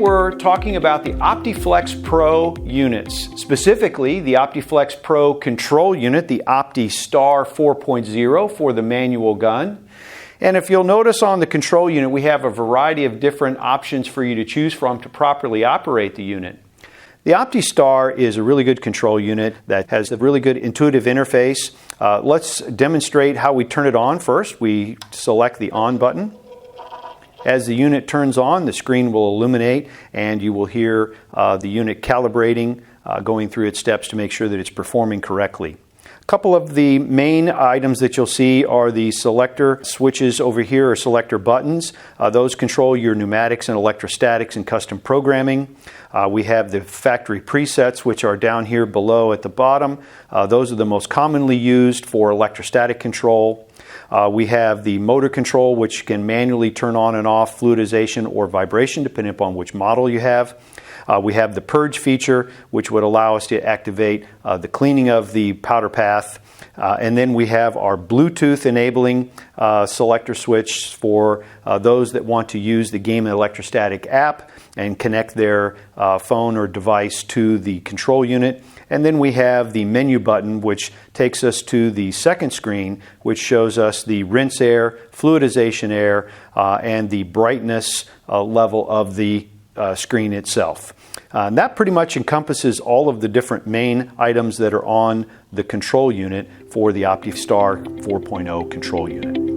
we're talking about the OptiFlexPro units, specifically the OptiFlexPro control unit, the OptiStar 4.0 for the manual gun. And if you'll notice on the control unit, we have a variety of different options for you to choose from to properly operate the unit. The OptiStar is a really good control unit that has a really good intuitive interface. Let's demonstrate how we turn it on first. We select the on button. As the unit turns on, the screen will illuminate and you will hear the unit calibrating, going through its steps to make sure that it's performing correctly. A couple of the main items that you'll see are the selector switches over here, or selector buttons. Those control your pneumatics and electrostatics and custom programming. We have the factory presets, which are down here below at the bottom. Those are the most commonly used for electrostatic control. We have the motor control, which can manually turn on and off fluidization or vibration, depending upon which model you have. We have the purge feature, which would allow us to activate the cleaning of the powder path. And then we have our Bluetooth enabling selector switch for those that want to use the Gema electrostatic app and connect their phone or device to the control unit. And then we have the menu button, which takes us to the second screen, which shows us the rinse air, fluidization air, and the brightness level of the screen itself. And that pretty much encompasses all of the different main items that are on the control unit for the OptiStar 4.0 control unit.